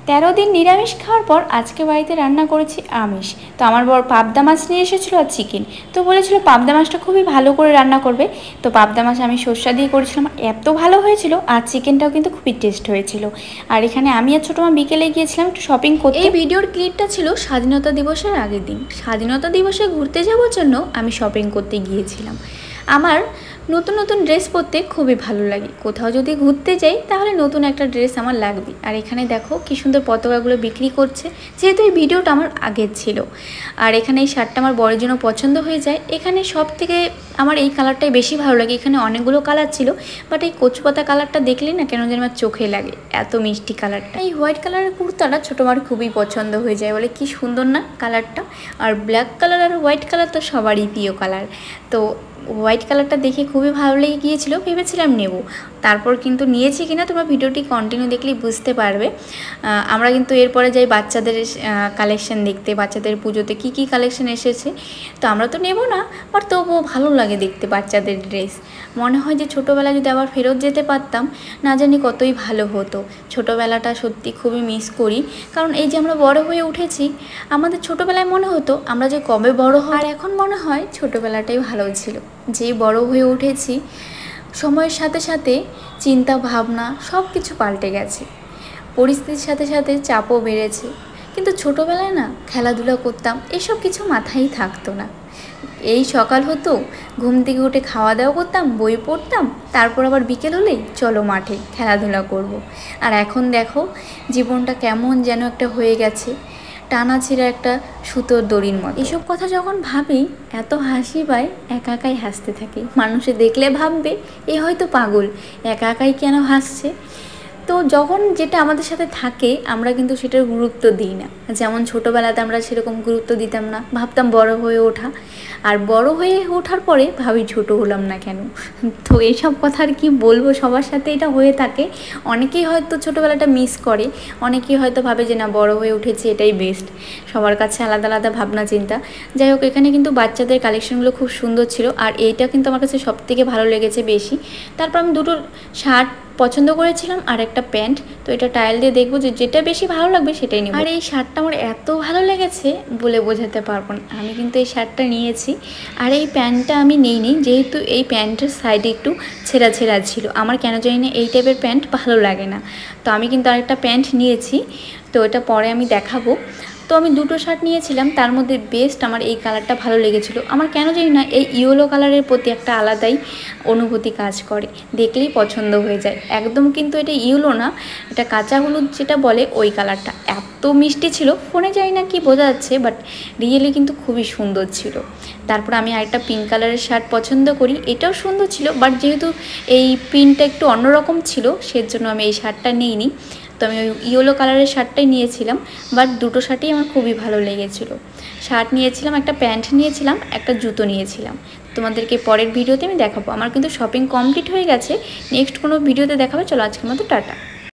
13 দিন নিরামিষ খাওয়ার পর আজকে বাড়িতে রান্না করেছি আমিষ। তো আমার বর পাবদা মাছ নিয়ে এসেছিলো আর চিকেন। তো বলেছিল পাবদা মাছটা খুবই ভালো করে রান্না করবে। তো পাবদা মাছ আমি সর্ষা দিয়ে করেছিলাম, এত ভালো হয়েছিল। আর চিকেনটাও কিন্তু খুবই টেস্ট হয়েছিল। আর এখানে আমি আর ছোটো মা বিকেলে গিয়েছিলাম একটু শপিং করতে। এই ভিডিওর ক্লিপটা ছিল স্বাধীনতা দিবসের আগের দিন। স্বাধীনতা দিবসে ঘুরতে যাওয়ার জন্য আমি শপিং করতে গিয়েছিলাম। আমার নতুন নতুন ড্রেস পরতে খুবই ভালো লাগে। কোথাও যদি ঘুরতে যাই তাহলে নতুন একটা ড্রেস আমার লাগবে। আর এখানে দেখো কি সুন্দর পতাকাগুলো বিক্রি করছে, যেহেতু এই ভিডিওটা আমার আগের ছিল। আর এখানে এই শার্টটা আমার বরের জন্য পছন্দ হয়ে যায়। এখানে সব থেকে আমার এই কালারটাই বেশি ভালো লাগে। এখানে অনেকগুলো কালার ছিল, বাট এই কচুপাতা কালারটা দেখলেই না কেন যেন আমার চোখে লাগে, এত মিষ্টি কালারটা। এই হোয়াইট কালারের কুর্তাটা ছোটো মার খুবই পছন্দ হয়ে যায়, বলে কি সুন্দর না কালারটা। আর ব্ল্যাক কালার আর হোয়াইট কালার তো সবারই প্রিয় কালার। তো হোয়াইট কালারটা দেখে খুবই ভালো লেগে গিয়েছিল, ভেবেছিলাম নেব। তারপর কিন্তু নিয়েছি কিনা তোমরা ভিডিওটি কন্টিনিউ দেখলেই বুঝতে পারবে। আমরা কিন্তু এরপরে যাই বাচ্চাদের কালেকশন দেখতে, বাচ্চাদের পুজোতে কি কি কালেকশন এসেছে। তো আমরা তো নেব না, বাট তবুও ভালো লাগে দেখতে বাচ্চাদের ড্রেস। মনে হয় যে ছোটোবেলা যদি আবার ফেরত যেতে পারতাম, না জানি কতই ভালো হতো। ছোটোবেলাটা সত্যি খুবই মিস করি, কারণ এই যে আমরা বড় হয়ে উঠেছি, আমাদের ছোটোবেলায় মনে হতো আমরা যে কবে বড় হই। আর এখন মনে হয় ছোটোবেলাটাই ভালো ছিল। যেই বড় হয়ে উঠেছি, সময়ের সাথে সাথে চিন্তা ভাবনা সব কিছু পাল্টে গেছে, পরিস্থিতির সাথে সাথে চাপও বেড়েছে। কিন্তু ছোটোবেলায় না খেলাধুলা করতাম, এসব কিছু মাথায় থাকতো না। এই সকাল হতো, ঘুম থেকে উঠে খাওয়া দাওয়া করতাম, বই পড়তাম, তারপর আবার বিকেল হলেই চলো মাঠে খেলাধুলা করব। আর এখন দেখো জীবনটা কেমন যেন একটা হয়ে গেছে, টানা ছিঁড়া একটা সুতোর দড়ির মতো। এসব কথা যখন ভাবি এত হাসি পায়, একা একাই হাসতে থাকি। মানুষে দেখলে ভাববে এ হয়তো পাগল, একা একাই কেন হাসছে। তো যখন যেটা আমাদের সাথে থাকে আমরা কিন্তু সেটার গুরুত্ব দিই না। যেমন ছোটোবেলাতে আমরা সেরকম গুরুত্ব দিতাম না, ভাবতাম বড় হয়ে ওঠা। আর বড় হয়ে ওঠার পরে ভাবি ছোট হলাম না কেন। তো এইসব কথা আর কি বলবো, সবার সাথে এটা হয়ে থাকে। অনেকেই হয়তো ছোটোবেলাটা মিস করে, অনেকেই হয়তো ভাবে যে না বড় হয়ে উঠেছে এটাই বেস্ট। সবার কাছে আলাদা আলাদা ভাবনা চিন্তা। যাই হোক, এখানে কিন্তু বাচ্চাদের কালেকশনগুলো খুব সুন্দর ছিল। আর এইটা কিন্তু আমার কাছে সবথেকে ভালো লেগেছে বেশি। তারপর আমি দুটো শার্ট পছন্দ করেছিলাম আর একটা প্যান্ট। তো এটা ট্রায়াল দিয়ে দেখবো যে যেটা বেশি ভালো লাগবে সেটাই নেব। আর এই শার্টটা আমার এত ভালো লেগেছে বলে বোঝাতে পারবো না। আমি কিন্তু এই শার্টটা নিয়েছি, আর এই প্যান্টটা আমি নিইনি, যেহেতু এই প্যান্টের সাইডে একটু ছেঁড়া ছেঁড়া ছিল। আমার কেন জানি না এই টাইপের প্যান্ট ভালো লাগে না। তো আমি কিন্তু আরেকটা প্যান্ট নিয়েছি, তো এটা পরে আমি দেখাবো। তো আমি দুটো শার্ট নিয়েছিলাম, তার মধ্যে বেস্ট আমার এই কালারটা ভালো লেগেছিলো। আমার কেন জানি না এই ইয়েলো কালারের প্রতি একটা আলাদাই অনুভূতি কাজ করে, দেখলেই পছন্দ হয়ে যায়। একদম কিন্তু এটা ইয়েলো না, এটা কাঁচা হলুদ যেটা বলে ওই কালারটা। এত মিষ্টি ছিল, ফোনে জানি না কি বোঝা যাচ্ছে, বাট রিয়েলি কিন্তু খুবই সুন্দর ছিল। তারপর আমি আরেকটা পিঙ্ক কালারের শার্ট পছন্দ করি, এটাও সুন্দর ছিল, বাট যেহেতু এই প্রিন্টটা একটু অন্যরকম ছিল সেজন্য আমি এই শার্টটা নিইনি। তো আমি ওই ইয়েলো কালারের শার্টটাই নিয়েছিলাম, বাট দুটো শার্টই আমার খুবই ভালো লেগেছিলো। শার্ট নিয়েছিলাম, একটা প্যান্ট নিয়েছিলাম, একটা জুতো নিয়েছিলাম। তোমাদেরকে পরের ভিডিওতে আমি দেখাবো। আমার কিন্তু শপিং কমপ্লিট হয়ে গেছে, নেক্সট কোনো ভিডিওতে দেখাবো। চলো আজকের মতো টাটা।